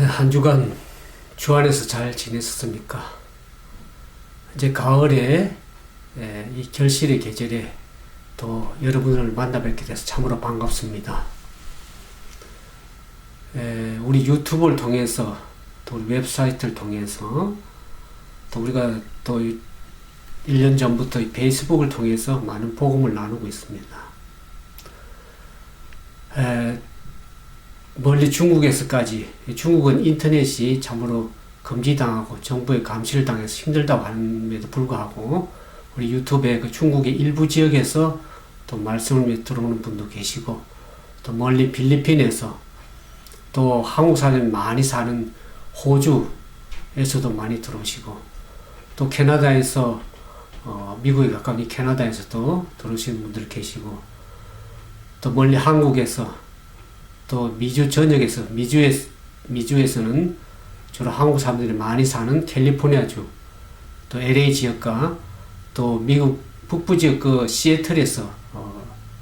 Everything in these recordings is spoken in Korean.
한 주간 주 안에서 잘 지냈었습니까? 이제 가을에 이 결실의 계절에 또 여러분을 만나 뵙게 돼서 참으로 반갑습니다. 우리 유튜브를 통해서 또 우리 웹사이트를 통해서 또 우리가 또 1년 전부터 페이스북을 통해서 많은 복음을 나누고 있습니다. 멀리 중국에서까지, 중국은 인터넷이 참으로 금지당하고 정부의 감시를 당해서 힘들다고 함에도 불구하고 우리 유튜브에 그 중국의 일부 지역에서 또 말씀을 들어오는 분도 계시고, 또 멀리 필리핀에서, 또 한국 사람이 많이 사는 호주에서도 많이 들어오시고, 또 캐나다에서 미국에 가까운 이 캐나다에서도 들어오시는 분들 계시고, 또 멀리 한국에서, 또 미주 전역에서, 미주에서는 주로 한국 사람들이 많이 사는 캘리포니아주, 또 LA 지역과 또 미국 북부 지역 그 시애틀에서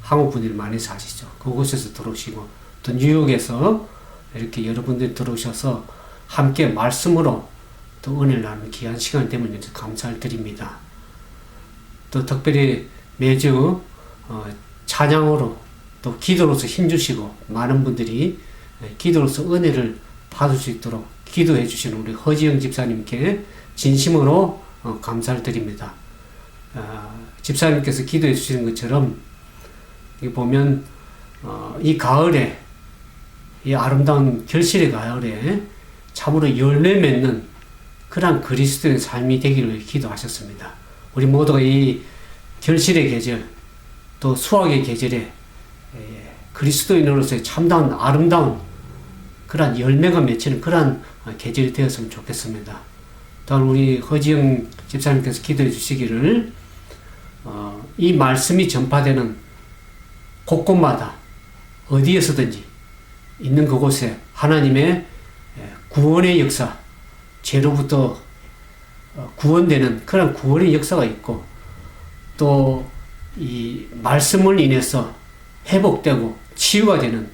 한국 분들이 많이 사시죠. 그곳에서 들어오시고, 또 뉴욕에서 이렇게 여러분들이 들어오셔서 함께 말씀으로 또 은혜를 나누는 귀한 시간 때문에 감사를 드립니다. 또 특별히 매주 찬양으로 또 기도로서 힘주시고, 많은 분들이 기도로서 은혜를 받을 수 있도록 기도해 주시는 우리 허지영 집사님께 진심으로 감사를 드립니다. 집사님께서 기도해 주시는 것처럼 여기 보면 이 가을에, 이 아름다운 결실의 가을에 참으로 열매 맺는 그런 그리스도의 삶이 되기를 기도하셨습니다. 우리 모두가 이 결실의 계절, 또 수확의 계절에 그리스도인으로서의 참다운 아름다운 그러한 열매가 맺히는 그러한 계절이 되었으면 좋겠습니다. 또한 우리 허지영 집사님께서 기도해 주시기를 이 말씀이 전파되는 곳곳마다 어디에서든지 있는 그곳에 하나님의 구원의 역사, 죄로부터 구원되는 그런 구원의 역사가 있고, 또 이 말씀을 인해서 회복되고 치유가 되는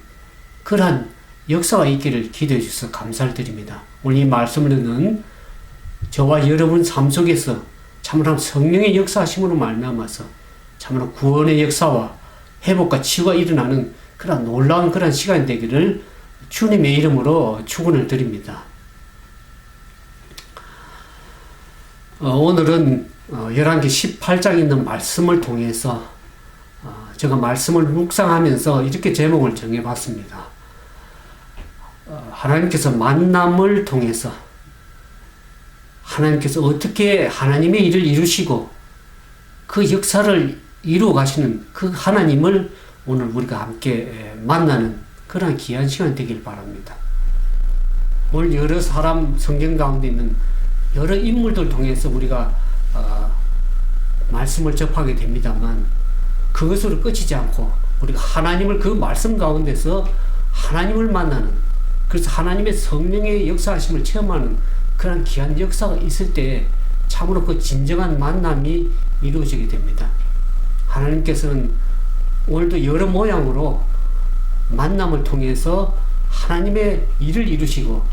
그러한 역사가 있기를 기도해 주셔서 감사를 드립니다. 오늘 이 말씀을 듣는 저와 여러분 삶 속에서 참으로 성령의 역사하심으로 말미암아서 참으로 구원의 역사와 회복과 치유가 일어나는 그런 놀라운 그런 시간이 되기를 주님의 이름으로 축원을 드립니다. 오늘은 열왕기 18장에 있는 말씀을 통해서 제가 말씀을 묵상하면서 이렇게 제목을 정해봤습니다. 하나님께서 만남을 통해서 하나님께서 어떻게 하나님의 일을 이루시고 그 역사를 이루어 가시는 그 하나님을 오늘 우리가 함께 만나는 그런 귀한 시간 되길 바랍니다. 오늘 여러 사람 성경 가운데 있는 여러 인물들 통해서 우리가 말씀을 접하게 됩니다만, 그것으로 끝이지 않고 우리가 하나님을 그 말씀 가운데서 하나님을 만나는, 그래서 하나님의 성령의 역사하심을 체험하는 그런 귀한 역사가 있을 때 참으로 그 진정한 만남이 이루어지게 됩니다. 하나님께서는 오늘도 여러 모양으로 만남을 통해서 하나님의 일을 이루시고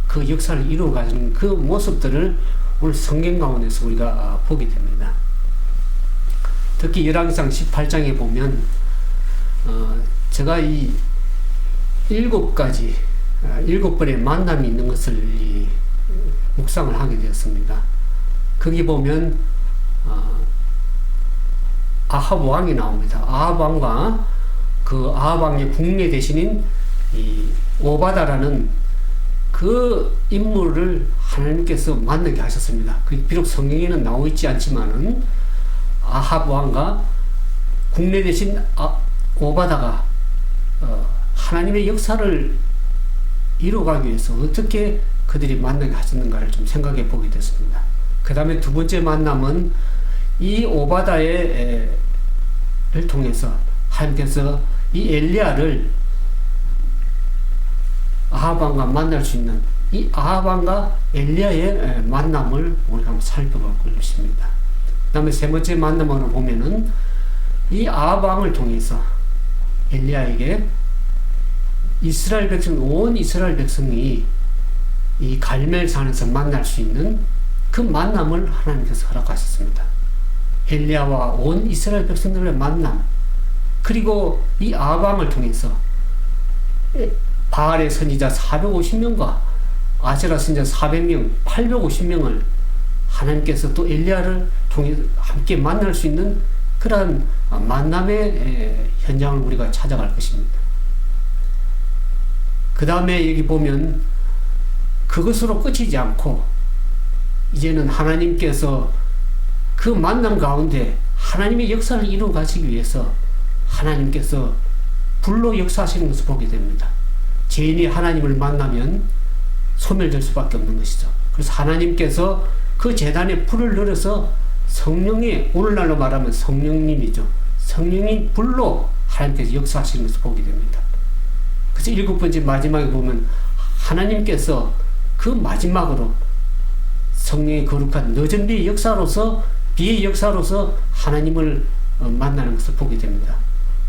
그 역사를 이루어가는 그 모습들을 오늘 성경 가운데서 우리가 보게 됩니다. 특히 열왕기상 18장에 보면 제가 이 7번의 만남이 있는 것을 묵상을 하게 되었습니다. 거기 보면 아합 왕이 나옵니다. 아합 왕과 그 아합 왕의 국내 대신인 이 오바다라는 그 인물을 하나님께서 만나게 하셨습니다. 비록 성경에는 나와 있지 않지만은 아합 왕과 국내 대신 오바다가 하나님의 역사를 이루어가기 위해서 어떻게 그들이 만나게 하셨는가를 좀 생각해 보게 됐습니다. 그 다음에 두 번째 만남은 이 오바다를 통해서 하나님께서 이 엘리야를 아합 왕과 만날 수 있는 이 아합 왕과 엘리야의 만남을 우리가 한번 살펴보고 있습니다. 그 다음에 세 번째 만남으로 보면은 이 아합 왕을 통해서 엘리야에게 이스라엘 백성, 온 이스라엘 백성이 이 갈멜산에서 만날 수 있는 그 만남을 하나님께서 허락하셨습니다. 엘리야와 온 이스라엘 백성들의 만남, 그리고 이 아방을 통해서 바알의 선지자 450명과 아세라 선지자 400명, 850명을 하나님께서 또 엘리야를 통해 함께 만날 수 있는 그러한 만남의 현장을 우리가 찾아갈 것입니다. 그 다음에 여기 보면 그것으로 끝이지 않고 이제는 하나님께서 그 만남 가운데 하나님의 역사를 이루어 가시기 위해서 하나님께서 불로 역사하시는 것을 보게 됩니다. 죄인이 하나님을 만나면 소멸될 수밖에 없는 것이죠. 그래서 하나님께서 그 제단에 불을 늘어서 성령의, 오늘날로 말하면 성령님이죠. 성령이 불로 하나님께서 역사하시는 것을 보게 됩니다. 그래서 7번째 마지막에 보면 하나님께서 그 마지막으로 성령의 거룩한 늦은 비의 역사로서, 비의 역사로서 하나님을 만나는 것을 보게 됩니다.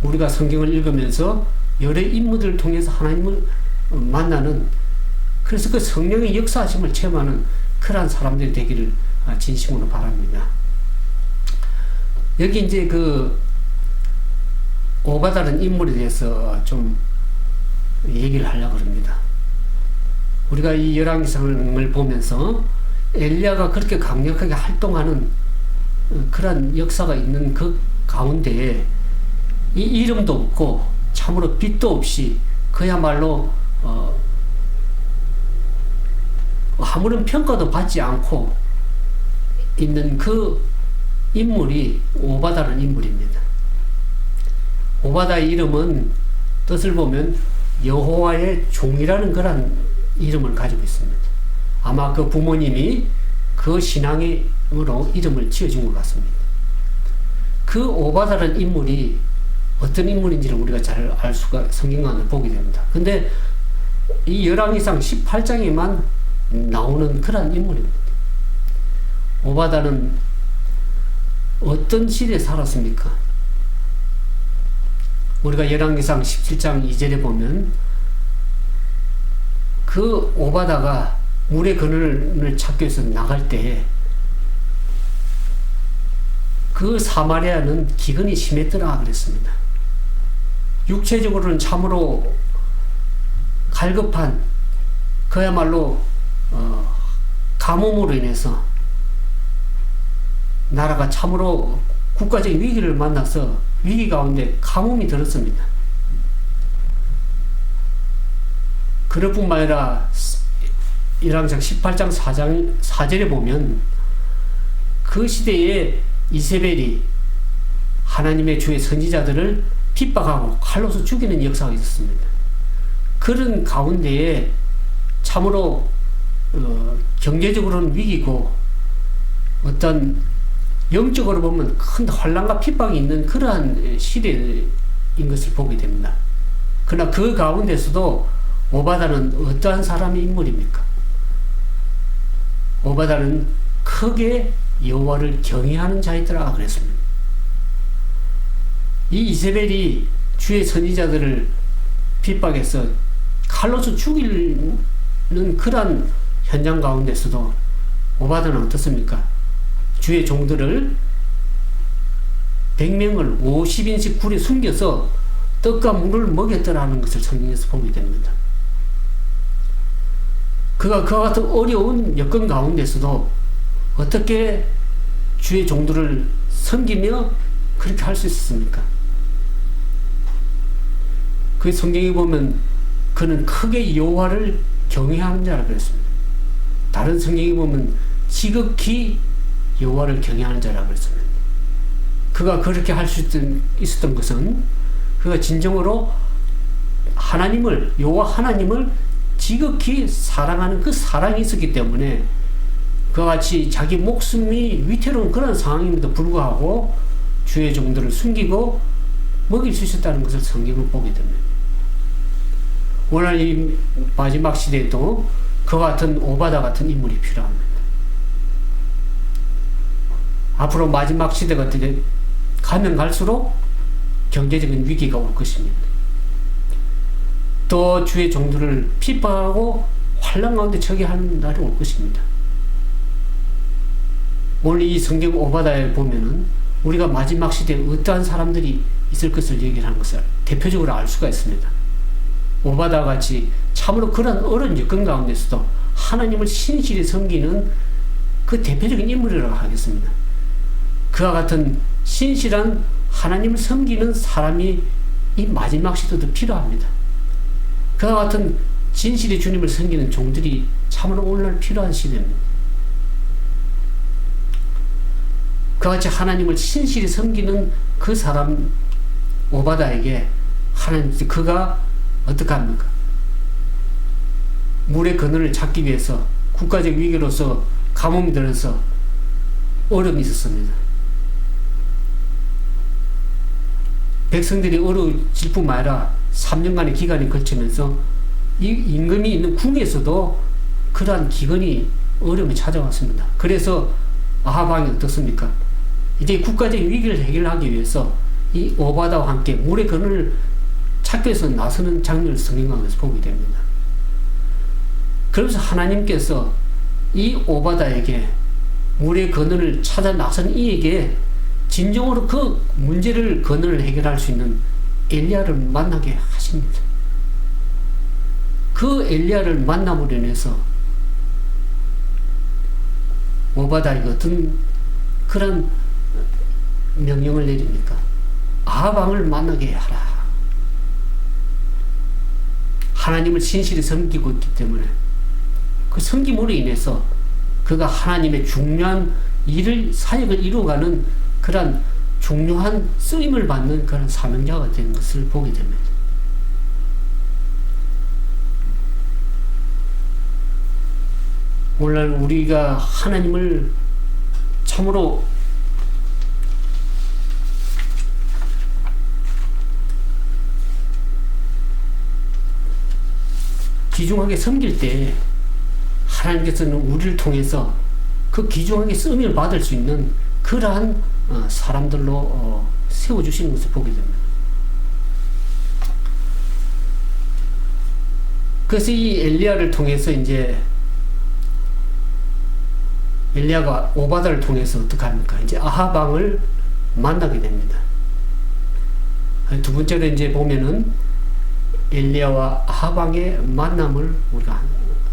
우리가 성경을 읽으면서 여러 인물들을 통해서 하나님을 만나는, 그래서 그 성령의 역사하심을 체험하는 그러한 사람들이 되기를 진심으로 바랍니다. 여기 이제 그 오바다라는 인물에 대해서 좀 얘기를 하려고 합니다. 우리가 이 열왕기상을 보면서 엘리야가 그렇게 강력하게 활동하는 그런 역사가 있는 그 가운데에 이 이름도 없고 참으로 빛도 없이 그야말로 아무런 평가도 받지 않고 있는 그 인물이 오바다라는 인물입니다. 오바다의 이름은 뜻을 보면 여호와의 종이라는 그런 이름을 가지고 있습니다. 아마 그 부모님이 그 신앙으로 이름을 지어준 것 같습니다. 그 오바다라는 인물이 어떤 인물인지를 우리가 잘 알 수가, 성경관을 보게 됩니다. 근데 이 열왕기상 18장에만 나오는 그런 인물입니다. 오바다는 어떤 시대에 살았습니까? 우리가 열왕기상 17장 2절에 보면 그 오바다가 물의 근원을 찾기 위해서 나갈 때 그 사마리아는 기근이 심했더라 그랬습니다. 육체적으로는 참으로 갈급한, 그야말로 가뭄으로 인해서 나라가 참으로 국가적인 위기를 만나서 위기 가운데 가뭄이 들었습니다. 그럴 뿐만 아니라 열왕기상 18장 4절에 보면 그 시대에 이세벨이 하나님의 주의 선지자들을 핍박하고 칼로서 죽이는 역사가 있었습니다. 그런 가운데에 참으로 경제적으로는 위기고 어떤 영적으로 보면 큰 환난과 핍박이 있는 그러한 시대인 것을 보게 됩니다. 그러나 그 가운데서도 오바다는 어떠한 사람의 인물입니까? 오바다는 크게 여호와를 경외하는 자이더라 그랬습니다. 이 이세벨이 주의 선지자들을 핍박해서 칼로서 죽이는 그런 현장 가운데서도 오바다는 어떻습니까? 주의 종들을 100명을 50인씩 굴에 숨겨서 떡과 물을 먹였더라는 것을 성경에서 보게 됩니다. 그가 그와 같은 어려운 여건 가운데서도 어떻게 주의 종들을 섬기며 그렇게 할 수 있었습니까? 그 성경에 보면 그는 크게 여호와를 경외하는 자라 그랬습니다. 다른 성경에 보면 지극히 여호와를 경외하는 자라 그랬습니다. 그가 그렇게 할 수 있었던 것은 그가 진정으로 하나님을, 여호와 하나님을 지극히 사랑하는 그 사랑이 있었기 때문에 그와 같이 자기 목숨이 위태로운 그런 상황임에도 불구하고 주의 종들을 숨기고 먹일 수 있었다는 것을 성경을 보게 됩니다. 오늘 이 마지막 시대에도 그와 같은 오바다 같은 인물이 필요합니다. 앞으로 마지막 시대가 가면 갈수록 경제적인 위기가 올 것입니다. 또 주의 종들을 핍박하고 환란 가운데 처개하는 날이 올 것입니다. 오늘 이 성경 오바다에 보면은 우리가 마지막 시대에 어떠한 사람들이 있을 것을 얘기를 하는 것을 대표적으로 알 수가 있습니다. 오바다 같이 참으로 그런 어려운 여건 가운데서도 하나님을 신실히 섬기는 그 대표적인 인물이라고 하겠습니다. 그와 같은 신실한 하나님을 섬기는 사람이 이 마지막 시대도 필요합니다. 그와 같은 진실히 주님을 섬기는 종들이 참으로 오늘날 필요한 시대입니다. 그와 같이 하나님을 신실히 섬기는 그 사람 오바다에게 하나님, 그가 어떻게 합니까? 물의 근원을 찾기 위해서 국가적 위기로서 가뭄이 들어서 어려움이 있었습니다. 백성들이 어려워질 뿐만 아니라 3년간의 기간이 걸치면서 이 임금이 있는 궁에서도 그러한 기근이 어려움이 찾아왔습니다. 그래서 아합 왕이 어떻습니까? 이제 국가적 위기를 해결하기 위해서 이 오바다와 함께 물의 근원을 찾기 위해서 나서는 장면을 성경 가운데서 보게 됩니다. 그러면서 하나님께서 이 오바다에게 물의 근원을 찾아 나선 이에게 진정으로 그 문제를 근원을 해결할 수 있는 엘리야를 만나게 하십니다. 그 엘리야를 만남으로 인해서 오바다에게 어떤 그런 명령을 내립니까? 아합 왕을 만나게 하라. 하나님을 신실히 섬기고 있기 때문에 그 섬김으로 인해서 그가 하나님의 중요한 일을, 사역을 이루어가는 그런 중요한 쓰임을 받는 그런 사명자가 된 것을 보게 됩니다. 오늘날 우리가 하나님을 참으로 귀중하게 섬길 때 하나님께서는 우리를 통해서 그 귀중하게 쓰임을 받을 수 있는 그러한 사람들로 세워주시는 것을 보게 됩니다. 그래서 이 엘리야를 통해서 이제 엘리야가 오바다를 통해서 어떻게 합니까? 이제 아합 왕을 만나게 됩니다. 두 번째로 이제 보면은 엘리야와 아합 왕의 만남을 우리가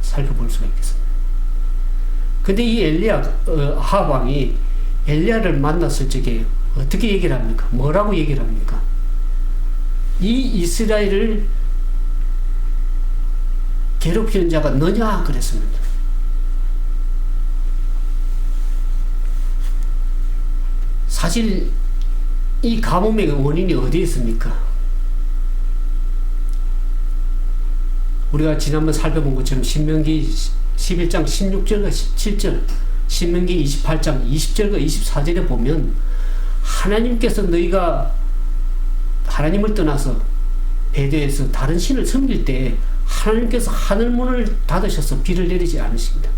살펴볼 수가 있겠습니다. 근데 이 아합 왕이 엘리야를 만났을 적에 어떻게 얘기를 합니까? 뭐라고 얘기를 합니까? 이 이스라엘을 괴롭히는 자가 너냐? 그랬습니다. 사실 이 가뭄의 원인이 어디에 있습니까? 우리가 지난번 살펴본 것처럼 신명기 11장 16절과 17절, 신명기 28장 20절과 24절에 보면 하나님께서 너희가 하나님을 떠나서 베드에서 다른 신을 섬길 때 하나님께서 하늘문을 닫으셔서 비를 내리지 않으십니다.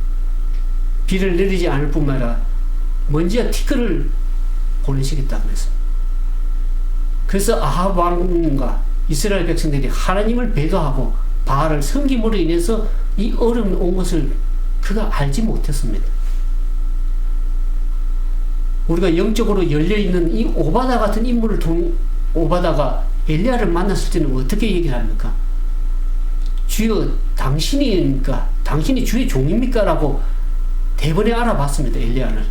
비를 내리지 않을 뿐만 아니라 먼지와 티끌을 보내시겠다 그랬습니다. 그래서 아합 왕과 이스라엘 백성들이 하나님을 배도하고 바알을 섬김으로 인해서 이 어려움이 온 것을 그가 알지 못했습니다. 우리가 영적으로 열려있는 이 오바다 같은 인물을 통해 오바다가 엘리야를 만났을 때는 어떻게 얘기를 합니까? 주여 당신이니까 당신이 주의 종입니까? 라고 대번에 알아봤습니다. 엘리야를.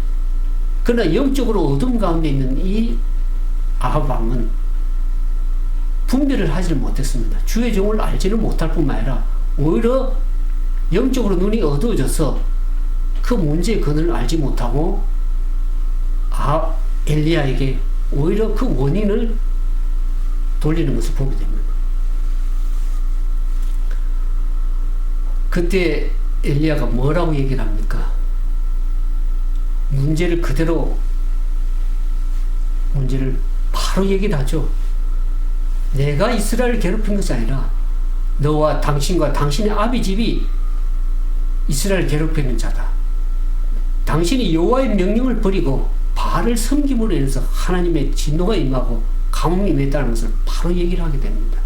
그러나 영적으로 어둠 가운데 있는 이 아합 왕은 분별을 하지 못했습니다. 주의 종을 알지는 못할 뿐만 아니라 오히려 영적으로 눈이 어두워져서 그 문제의 근원을 알지 못하고 엘리야에게 오히려 그 원인을 돌리는 것을 보게 됩니다. 그때 엘리야가 뭐라고 얘기를 합니까? 문제를 바로 얘기를 하죠. 내가 이스라엘을 괴롭힌 것이 아니라 너와 당신과 당신의 아비 집이 이스라엘을 괴롭히는 자다. 당신이 여호와의 명령을 버리고 바알을 섬김으로 인해서 하나님의 진노가 임하고 가뭄이 임했다는 것을 바로 얘기를 하게 됩니다.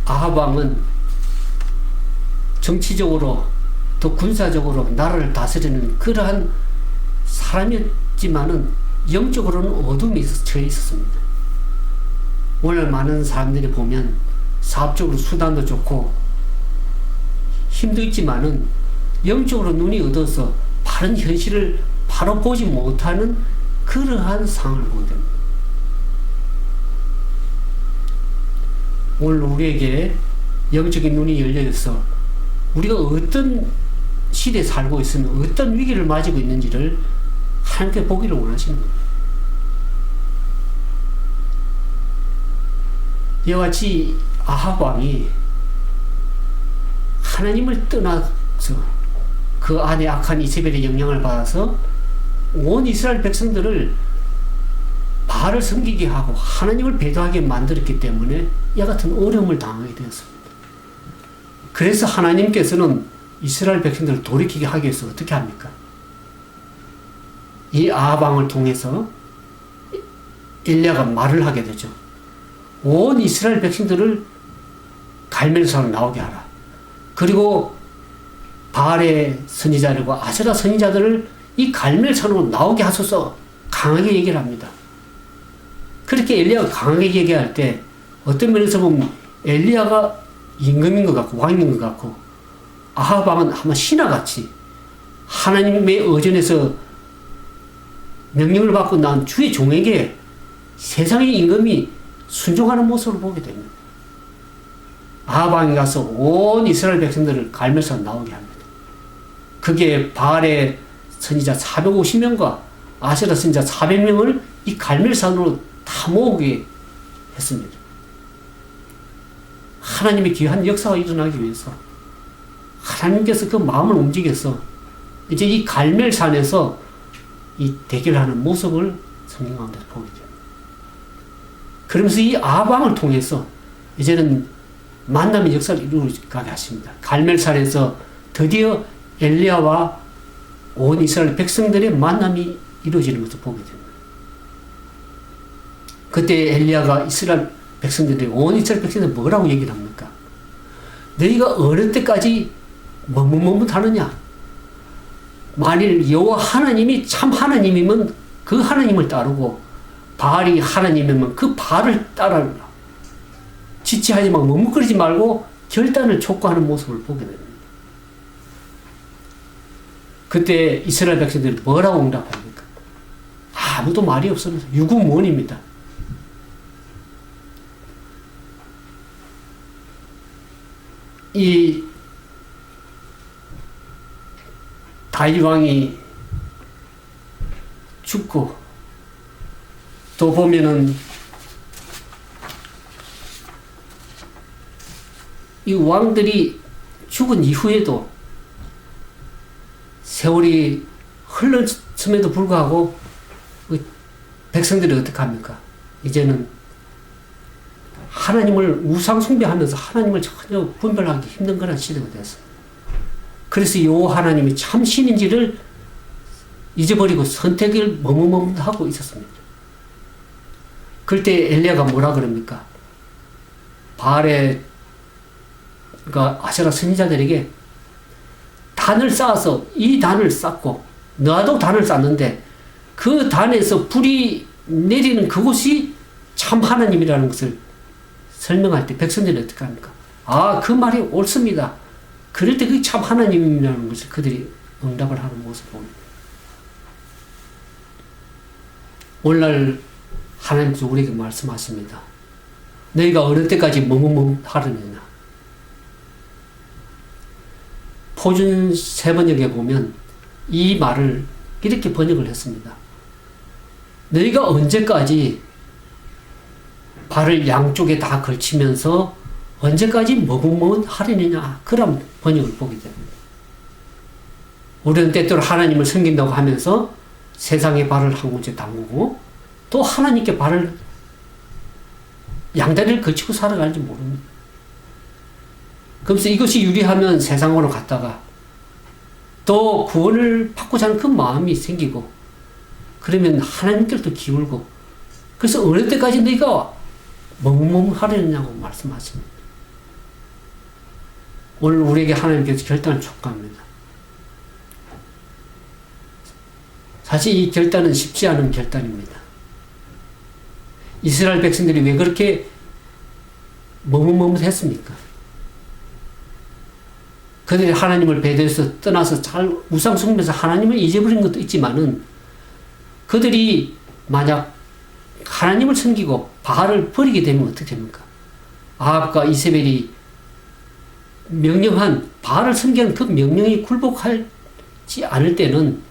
아합 왕은 정치적으로 또 군사적으로 나라를 다스리는 그러한 사람이었지만은 영적으로는 어둠이 처해 있었습니다. 오늘 많은 사람들이 보면 사업적으로 수단도 좋고 힘도 있지만은 영적으로 눈이 어두워서 바른 현실을 바로 보지 못하는 그러한 상황을 보게 됩니다. 오늘 우리에게 영적인 눈이 열려서 우리가 어떤 시대에 살고 있으면 어떤 위기를 맞이고 있는지를 하나님께 보기를 원하시는 겁니다. 이와 같이 아합 왕이 하나님을 떠나서 그 안에 악한 이세벨의 영향을 받아서 온 이스라엘 백성들을 바알을 섬기게 하고 하나님을 배도하게 만들었기 때문에 이와 같은 어려움을 당하게 되었습니다. 그래서 하나님께서는 이스라엘 백성들을 돌이키게 하기 위해서 어떻게 합니까? 이 아합 왕을 통해서 엘리야가 말을 하게 되죠. 온 이스라엘 백성들을 갈멜산으로 나오게 하라. 그리고 바알의 선지자들과 아세라 선지자들을 이 갈멜산으로 나오게 하소서 강하게 얘기를 합니다. 그렇게 엘리야가 강하게 얘기할 때 어떤 면에서 보면 엘리야가 임금인 것 같고 왕인 것 같고 아합 왕은 아마 신하같이 하나님의 의전에서 명령을 받고 난 주의 종에게 세상의 임금이 순종하는 모습을 보게 됩니다. 아합 왕이 가서 온 이스라엘 백성들을 갈멜산 나오게 합니다. 그게 바알의 선지자 450명과 아세라 선지자 400명을 이 갈멜산으로 다 모으게 했습니다. 하나님의 귀한 역사가 일어나기 위해서 하나님께서 그 마음을 움직여서 이제 이 갈멜산에서 이 대결하는 모습을 성경 가운데 보게 됩니다. 그러면서 이 아합 왕을 통해서 이제는 만남의 역사를 이루어가게 하십니다. 갈멜산에서 드디어 엘리야와 온 이스라엘 백성들의 만남이 이루어지는 것을 보게 됩니다. 그때 엘리야가 이스라엘 백성들이 온 이스라엘 백성들 뭐라고 얘기를 합니까? 너희가 어느 때까지 머뭇머뭇하느냐? 만일 여호와 하나님이 참 하나님이면 그 하나님을 따르고 바알이 하나님이면 그 바알을 따르라. 지체하지 말고 머뭇거리지 말고 결단을 촉구하는 모습을 보게 됩니다. 그때 이스라엘 백성들이 뭐라고 응답합니까? 아무도 말이 없으면서 유구무원입니다. 이 다윗 왕이 죽고 또 보면은 이 왕들이 죽은 이후에도 세월이 흘렀음에도 불구하고 백성들이 어떻게 합니까? 이제는 하나님을 우상 숭배하면서 하나님을 전혀 분별하기 힘든 그런 시대가 됐어요. 그래서 여호와 하나님이 참 신인지를 잊어버리고 선택을 머뭇머뭇하고 있었습니다. 그때 엘리야가 뭐라 그럽니까? 바알의 그러니까 아세라 선지자들에게 단을 쌓아서 이 단을 쌓고 너도 단을 쌓는데 그 단에서 불이 내리는 그곳이 참 하나님이라는 것을 설명할 때 백성들이 어떻게 합니까? 아, 그 말이 옳습니다. 그럴 때 그게 참 하나님이라는 것을 그들이 응답을 하는 모습을 봅니다. 오늘날 하나님께서 우리에게 말씀하십니다. 너희가 어느 때까지 머뭇머뭇하느냐. 표준 세번역에 보면 이 말을 이렇게 번역을 했습니다. 너희가 언제까지 발을 양쪽에 다 걸치면서 언제까지 머뭇머뭇하려느냐. 그런 번역을 보게 됩니다. 우리는 때때로 하나님을 섬긴다고 하면서 세상의 발을 한 곳에 담그고 또 하나님께 발을 양다리를 걸치고 살아가는지 모릅니다. 그래서 이것이 유리하면 세상으로 갔다가 또 구원을 받고자 하는 그 마음이 생기고 그러면 하나님께로 또 기울고 그래서 어느 때까지 너희가 머뭇머뭇하려냐고 말씀하십니다. 오늘 우리에게 하나님께서 결단을 촉구합니다. 사실 이 결단은 쉽지 않은 결단입니다. 이스라엘 백성들이 왜 그렇게 머뭇머뭇했습니까? 그들이 하나님을 배도해서 떠나서 잘 우상 숭배해서 하나님을 잊어버린 것도 있지만은 그들이 만약 하나님을 섬기고 바알을 버리게 되면 어떻게 됩니까? 아합과 이세벨이 명령한 바알을 섬기는 그 명령이 굴복하지 않을 때는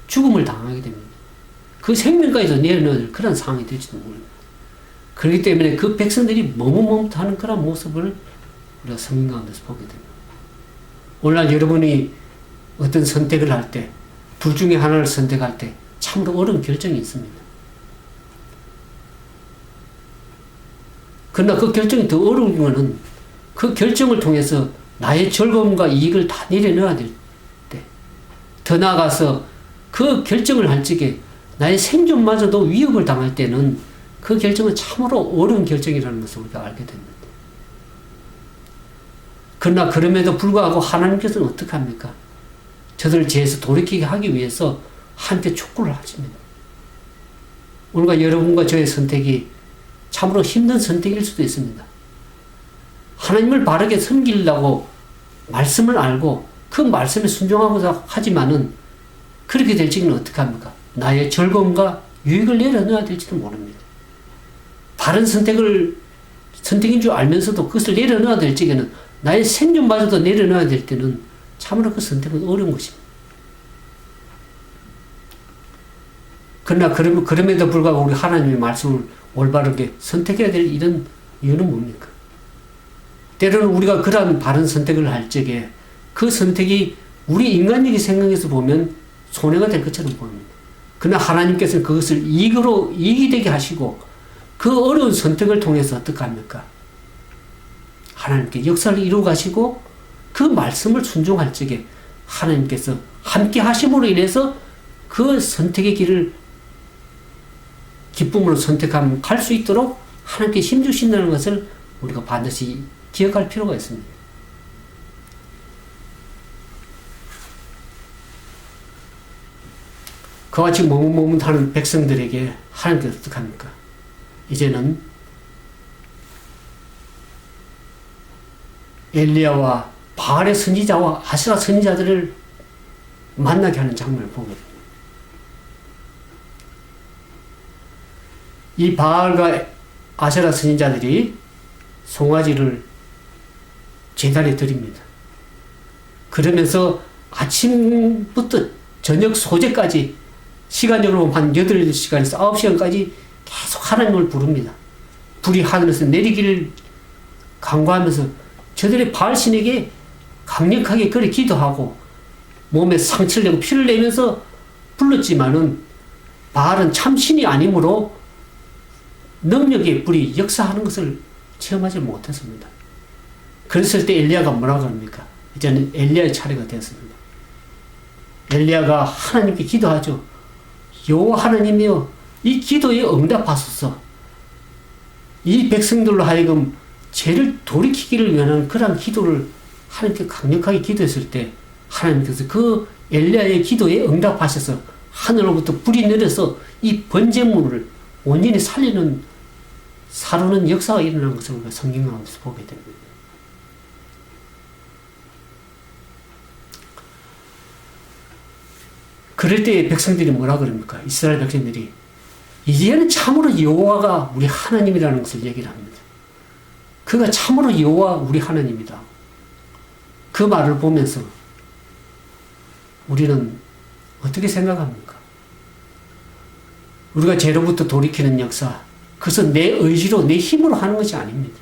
죽음을 당하게 됩니다. 그 생명까지도 내려놓을 그런 상황이 될지도 모릅니다. 그렇기 때문에 그 백성들이 머뭇머뭇하는 그런 모습을 우리가 성경 가운데서 보게 됩니다. 오늘날 여러분이 어떤 선택을 할 때, 둘 중에 하나를 선택할 때 참으로 어려운 결정이 있습니다. 그러나 그 결정이 더 어려운 거는 그 결정을 통해서 나의 즐거움과 이익을 다 내려놓아야 될 때, 더 나아가서 그 결정을 할 적에 나의 생존마저도 위협을 당할 때는 그 결정은 참으로 어려운 결정이라는 것을 우리가 알게 됩니다. 그러나 그럼에도 불구하고 하나님께서는 어떻게 합니까? 저들을 죄에서 돌이키게 하기 위해서 함께 촉구를 하십니다. 오늘과 여러분과 저의 선택이 참으로 힘든 선택일 수도 있습니다. 하나님을 바르게 섬기려고 말씀을 알고 그 말씀에 순종하고자 하지만은 그렇게 될 적에는 어떻게 합니까? 나의 즐거움과 유익을 내려놓아야 될지도 모릅니다. 바른 선택인 줄 알면서도 그것을 내려놓아야 될 적에는 나의 생존마저도 내려놓아야 될 때는 참으로 그 선택은 어려운 것입니다. 그러나 그럼에도 불구하고 우리 하나님의 말씀을 올바르게 선택해야 될 이런 이유는 뭡니까? 때로는 우리가 그러한 바른 선택을 할 적에 그 선택이 우리 인간적인 생각에서 보면 손해가 될 것처럼 보입니다. 그러나 하나님께서는 그것을 이익이 되게 하시고 그 어려운 선택을 통해서 어떻게 합니까? 하나님께 역사를 이루어 가시고 그 말씀을 순종할 적에 하나님께서 함께 하심으로 인해서 그 선택의 길을 기쁨으로 선택하면 갈 수 있도록 하나님께 힘주신다는 것을 우리가 반드시 기억할 필요가 있습니다. 그와 같이 머뭇머뭇하는 백성들에게 하나님께서 어떻게 합니까? 이제는 엘리야와 바알의 선지자와 아세라 선지자들을 만나게 하는 장면을 보게 됩니다. 이 바알과 아세라 선지자들이 송아지를 제단에 드립니다. 그러면서 아침부터 저녁 소재까지 시간적으로 한 8시간에서 9시간까지 계속 하나님을 부릅니다. 불이 하늘에서 내리기를 간구하면서 저들의 바알신에게 강력하게 그리 기도하고 몸에 상처를 내고 피를 내면서 불렀지만은 바알은 참신이 아니므로 능력의 불이 역사하는 것을 체험하지 못했습니다. 그랬을 때 엘리야가 뭐라고 합니까? 이제는 엘리야의 차례가 되었습니다. 엘리야가 하나님께 기도하죠. 여호와 하나님이여, 이 기도에 응답하소서. 이 백성들로 하여금 죄를 돌이키기를 위한 그러한 기도를 하나님께 강력하게 기도했을 때 하나님께서 그 엘리야의 기도에 응답하셔서 하늘로부터 불이 내려서 이 번제물을 온전히 사르는 역사가 일어난 것을 우리가 성경 가운데서 보게 됩니다. 그럴 때 백성들이 뭐라 그럽니까? 이스라엘 백성들이 이제는 참으로 여호와가 우리 하나님이라는 것을 얘기를 합니다. 그가 참으로 여호와 우리 하나님이다. 그 말을 보면서 우리는 어떻게 생각합니까? 우리가 죄로부터 돌이키는 역사, 그것은 내 의지로 내 힘으로 하는 것이 아닙니다.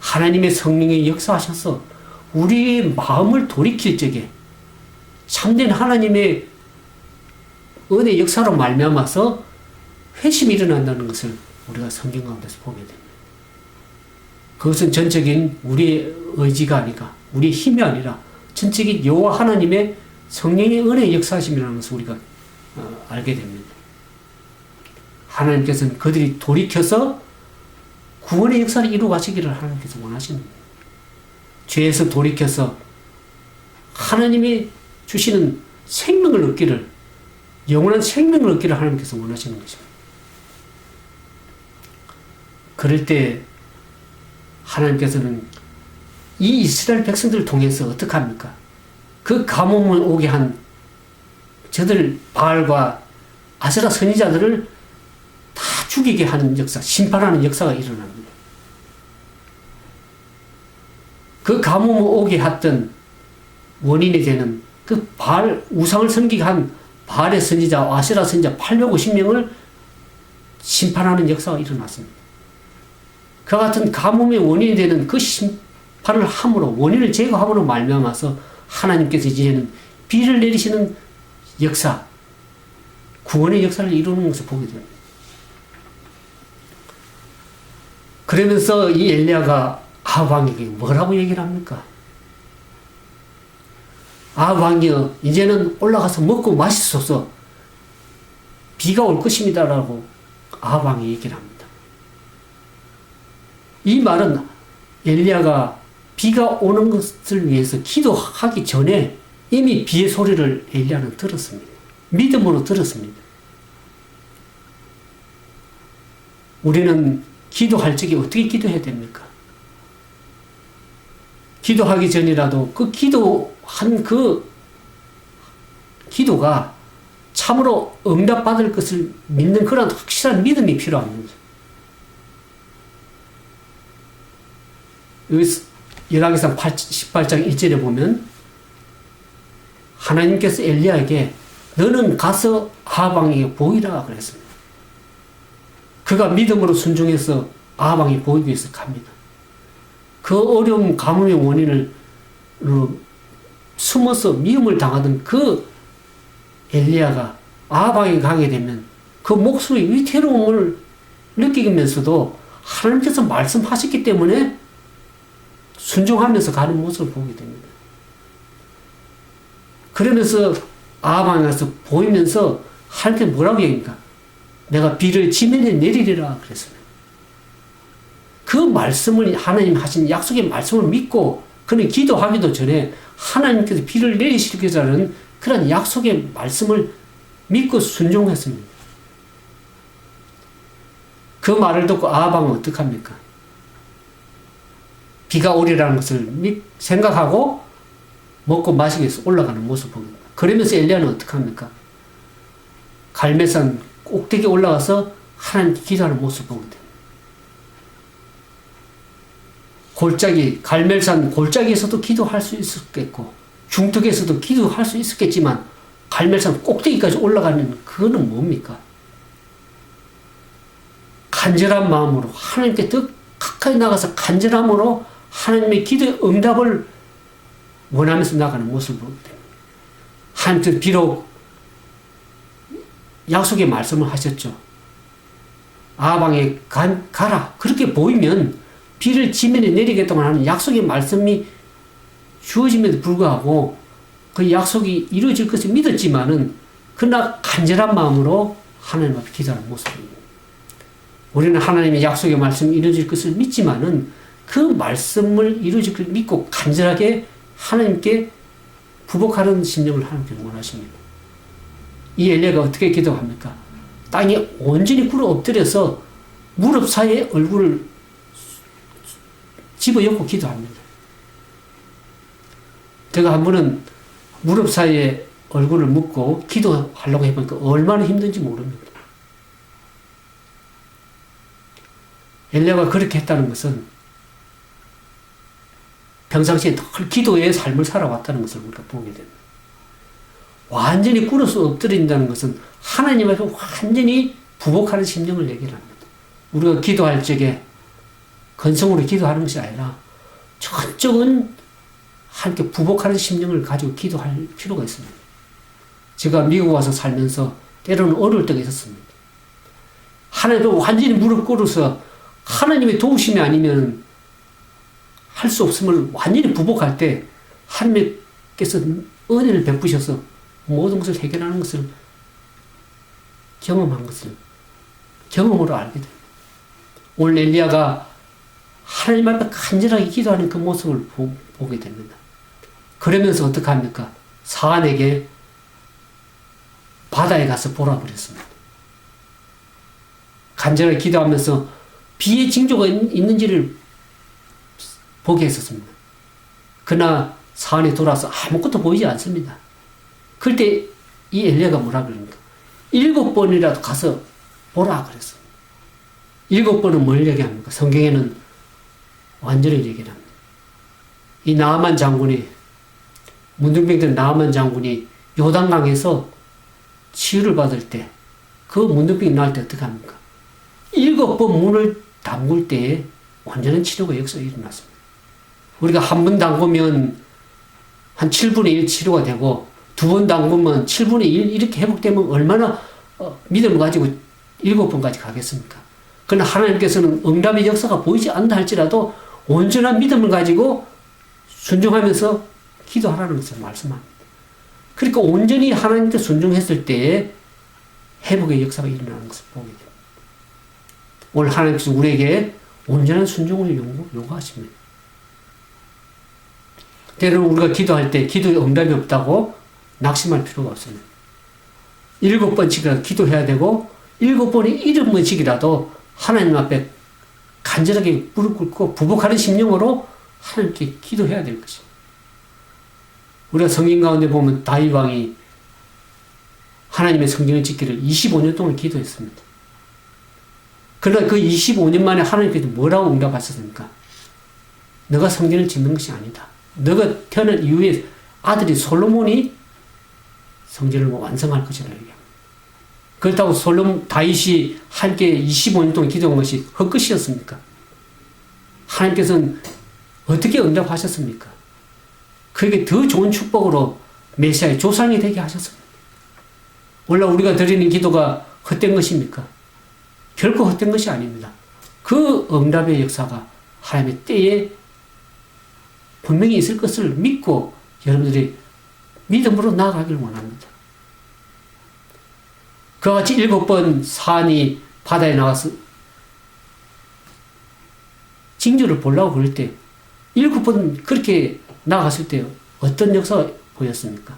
하나님의 성령이 역사하셔서 우리의 마음을 돌이킬 적에 참된 하나님의 은혜 역사로 말미암아서 회심이 일어난다는 것을 우리가 성경 가운데서 보게 됩니다. 그것은 전적인 우리의 의지가 아니라 우리의 힘이 아니라 전적인 여호와 하나님의 성령의 은혜의 역사심이라는 것을 우리가 알게 됩니다. 하나님께서는 그들이 돌이켜서 구원의 역사를 이루어 가시기를 하나님께서 원하시는 거예요. 죄에서 돌이켜서 하나님이 주시는 생명을 얻기를, 영원한 생명을 얻기를 하나님께서 원하시는 것입니다. 그럴 때 하나님께서는 이 이스라엘 백성들을 통해서 어떻게 합니까? 그 가뭄을 오게 한 저들 바알과 아세라 선지자들을 다 죽이게 하는 역사, 심판하는 역사가 일어납니다. 그 가뭄을 오게 했던 원인이 되는 그 바알, 우상을 섬기게 한 바알의 선지자, 아세라 선지자 850명을 심판하는 역사가 일어났습니다. 그와 같은 가뭄의 원인이 되는 그 심판을 함으로, 원인을 제거함으로 말미암아서 하나님께서 이제는 비를 내리시는 역사, 구원의 역사를 이루는 것을 보게 됩니다. 그러면서 이 엘리야가 아합 왕에게 뭐라고 얘기를 합니까? 아합 왕이여, 이제는 올라가서 먹고 마시소서, 비가 올 것입니다라고 아합 왕이 얘기를 합니다. 이 말은 엘리야가 비가 오는 것을 위해서 기도하기 전에 이미 비의 소리를 엘리야는 들었습니다. 믿음으로 들었습니다. 우리는 기도할 적에 어떻게 기도해야 됩니까? 기도하기 전이라도 그 기도한 그 기도가 참으로 응답받을 것을 믿는 그런 확실한 믿음이 필요합니다. 여기 열왕기상 18장 1절에 보면 하나님께서 엘리야에게 너는 가서 아합 왕에게 보이라 그랬습니다. 그가 믿음으로 순종해서 아합 왕이 보이기 위해서 갑니다. 그 어려운 가뭄의 원인을 숨어서 미움을 당하던 그 엘리야가 아합 왕에게 가게 되면 그 목숨의 위태로움을 느끼면서도 하나님께서 말씀하셨기 때문에 순종하면서 가는 모습을 보게 됩니다. 그러면서 아합 왕에 가서 보이면서 하나님께 뭐라고 얘기합니까? 내가 비를 지면에 내리리라 그랬습니다. 그 말씀을, 하나님 하신 약속의 말씀을 믿고 그는 기도하기도 전에 하나님께서 비를 내리시겠다는 그런 약속의 말씀을 믿고 순종했습니다. 그 말을 듣고 아합 왕은 어떡합니까? 비가 오리라는 것을 생각하고 먹고 마시기 위해서 올라가는 모습을 보게 됩니다. 그러면서 엘리야는 어떡합니까? 갈멜산 꼭대기에 올라가서 하나님께 기도하는 모습을 보게 됩니다. 골짜기, 갈멜산 골짜기에서도 기도할 수 있었겠고 중턱에서도 기도할 수 있었겠지만 갈멜산 꼭대기까지 올라가는 그거는 뭡니까? 간절한 마음으로 하나님께 더 가까이 나가서 간절함으로 하나님의 기도의 응답을 원하면서 나가는 모습을 보게 됩니다. 하나님께서 비록 약속의 말씀을 하셨죠. 아합 왕에 가라. 그렇게 보이면 비를 지면에 내리겠다고 하는 약속의 말씀이 주어짐에도 불구하고 그 약속이 이루어질 것을 믿었지만은 그러나 간절한 마음으로 하나님 앞에 기도하는 모습입니다. 우리는 하나님의 약속의 말씀이 이루어질 것을 믿지만은 그 말씀을 이루어질 것을 믿고 간절하게 하나님께 부복하는 심령을 하나님께서 원하십니다. 이 엘리야가 어떻게 기도합니까? 땅에 온전히 굴러 엎드려서 무릎 사이에 얼굴을 집어넣고 기도합니다. 제가 한 번은 무릎 사이에 얼굴을 묻고 기도하려고 해보니까 얼마나 힘든지 모릅니다. 엘리야가 그렇게 했다는 것은 평상시에 늘 기도의 삶을 살아왔다는 것을 우리가 보게 됩니다. 완전히 꿇어서 엎드린다는 것은 하나님 앞에 완전히 부복하는 심령을 얘기를 합니다. 우리가 기도할 적에 건성으로 기도하는 것이 아니라 전적은 하나님께 부복하는 심령을 가지고 기도할 필요가 있습니다. 제가 미국 와서 살면서 때로는 어려울 때가 있었습니다. 하나님 앞에 완전히 무릎 꿇어서 하나님의 도우심이 아니면 할 수 없음을 완전히 부복할 때 하나님께서 은혜를 베푸셔서 모든 것을 해결하는 것을 경험한 것을 경험으로 알게 됩니다. 오늘 엘리야가 하나님 앞에 간절하게 기도하는 그 모습을 보게 됩니다. 그러면서 어떻게 합니까? 사안에게 바다에 가서 보라 그랬습니다. 간절하게 기도하면서 비의 징조가 있는지를 보게 했었습니다. 그러나 사안에 돌아서 아무것도 보이지 않습니다. 그럴 때 이 엘리야가 뭐라 그럽니까? 7번이라도 가서 보라 그랬습니다. 7번은 뭘 얘기합니까? 성경에는 완전히 얘기를 합니다. 이 나아만 장군이, 문둥병된 나아만 장군이 요단강에서 치유를 받을 때, 그 문둥병이 날 때 어떻게 합니까? 7번 문을 담글 때에 완전한 치료가 역사에 일어났습니다. 우리가 한 번 담그면 한 7분의 1 치료가 되고, 2번 담그면 7분의 1 이렇게 회복되면 얼마나 믿음을 가지고 7번까지 가겠습니까? 그러나 하나님께서는 응답의 역사가 보이지 않는다 할지라도 온전한 믿음을 가지고 순종하면서 기도하라는 것을 말씀합니다. 그러니까 온전히 하나님께 순종했을 때에 회복의 역사가 일어나는 것을 보게 됩니다. 오늘 하나님께서 우리에게 온전한 순종을 요구하십니다. 때로는 우리가 기도할 때 기도에 응답이 없다고 낙심할 필요가 없습니다. 7번씩이라도 기도해야 되고 7번이 7번씩이라도 하나님 앞에 간절하게 무릎 꿇고 부복하는 심령으로 하나님께 기도해야 될 것입니다. 우리가 성경 가운데 보면 다윗 왕이 하나님의 성전을 짓기를 25년 동안 기도했습니다. 그러나 그 25년 만에 하나님께서 뭐라고 응답하셨습니까? 너가 성전을 짓는 것이 아니다. 너가 태어난 이후에 아들이 솔로몬이 성전을 완성할 것이라 얘기합니다. 그렇다고 다윗이 함께 25년 동안 기도한 것이 헛것이었습니까? 하나님께서는 어떻게 응답하셨습니까? 그에게 더 좋은 축복으로 메시아의 조상이 되게 하셨습니다. 원래 우리가 드리는 기도가 헛된 것입니까? 결코 헛된 것이 아닙니다. 그 응답의 역사가 하나님의 때에 분명히 있을 것을 믿고 여러분들이 믿음으로 나아가길 원합니다. 그와 같이 7번 산이 바다에 나가서 징조를 보려고 그럴 때 7번 그렇게 나갔을 때 어떤 역사가 보였습니까?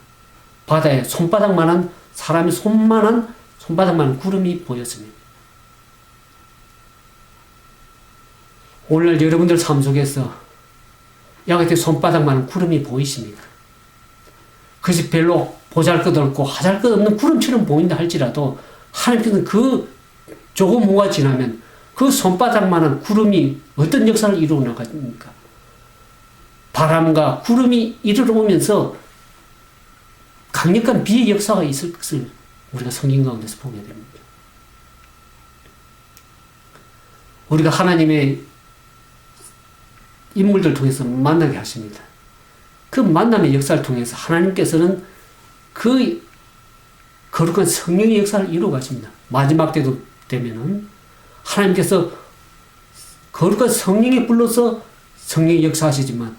바다에 손바닥만한 사람의 손바닥만한 구름이 보였습니다. 오늘 여러분들 삶 속에서 야같이 손바닥만한 구름이 보이십니까? 그것이 별로 보잘것없고 하잘것없는 구름처럼 보인다 할지라도 하나님께서는 그 조금 후가 지나면 그 손바닥만한 구름이 어떤 역사를 이루어 나갑니까? 바람과 구름이 이르러 오면서 강력한 비의 역사가 있을 것을 우리가 성경 가운데서 보게 됩니다. 우리가 하나님의 인물들 통해서 만나게 하십니다. 그 만남의 역사를 통해서 하나님께서는 그 거룩한 성령의 역사를 이루어 가십니다. 마지막 때도 되면은 하나님께서 거룩한 성령에 불러서 성령의 역사하시지만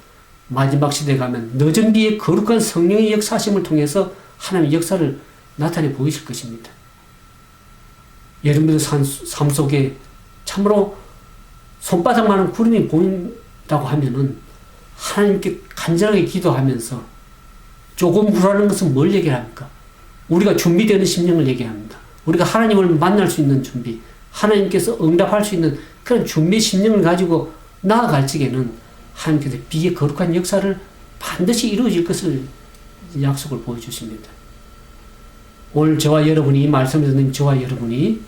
마지막 시대에 가면 늦은 비의 거룩한 성령의 역사하심을 통해서 하나님의 역사를 나타내 보이실 것입니다. 여러분들 삶 속에 참으로 손바닥만한 구름이 보인다고 하면은 하나님께 간절하게 기도하면서 조금 후라는 것은 뭘 얘기합니까? 우리가 준비되는 심령을 얘기합니다. 우리가 하나님을 만날 수 있는 준비, 하나님께서 응답할 수 있는 그런 준비 심령을 가지고 나아갈 적에는 하나님께서 비의 거룩한 역사를 반드시 이루어질 것을 약속을 보여주십니다. 오늘 저와 여러분이 이 말씀을 듣는 저와 여러분이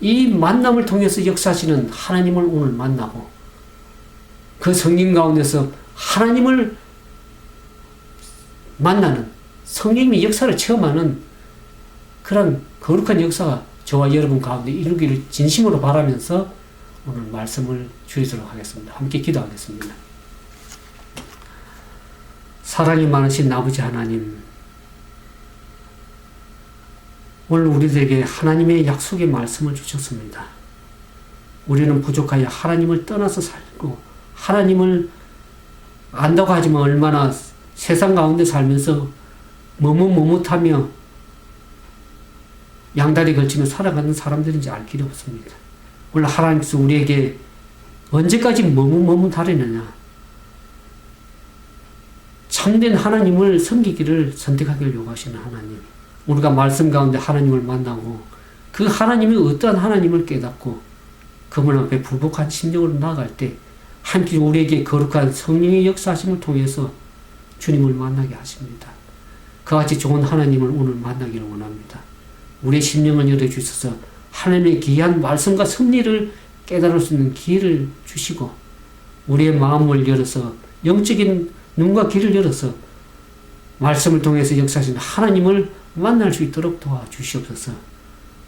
이 만남을 통해서 역사하시는 하나님을 오늘 만나고 그 성령 가운데서 하나님을 만나는 성령의 역사를 체험하는 그런 거룩한 역사가 저와 여러분 가운데 이루기를 진심으로 바라면서 오늘 말씀을 주도록 하겠습니다. 함께 기도하겠습니다. 사랑이 많으신 아버지 하나님, 오늘 우리들에게 하나님의 약속의 말씀을 주셨습니다. 우리는 부족하여 하나님을 떠나서 살고 하나님을 안다고 하지만 얼마나 세상 가운데 살면서 머뭇머뭇하며 양다리 걸치며 살아가는 사람들인지 알 길이 없습니다. 오늘 하나님께서 우리에게 언제까지 머뭇머뭇하려느냐. 참된 하나님을 섬기기를 선택하기를 요구하시는 하나님. 우리가 말씀 가운데 하나님을 만나고 그 하나님이 어떠한 하나님을 깨닫고 그분 앞에 불복한 심령으로 나아갈 때 함께 우리에게 거룩한 성령의 역사하심을 통해서 주님을 만나게 하십니다. 그같이 좋은 하나님을 오늘 만나기를 원합니다. 우리의 심령을 열어주셔서 하나님의 귀한 말씀과 섭리를 깨달을 수 있는 기회를 주시고 우리의 마음을 열어서 영적인 눈과 귀를 열어서 말씀을 통해서 역사하시는 하나님을 만날 수 있도록 도와주시옵소서.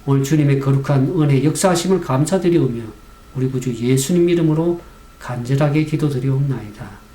오늘 주님의 거룩한 은혜 역사하심을 감사드리오며 우리 구주 예수님 이름으로 간절하게 기도드리옵나이다.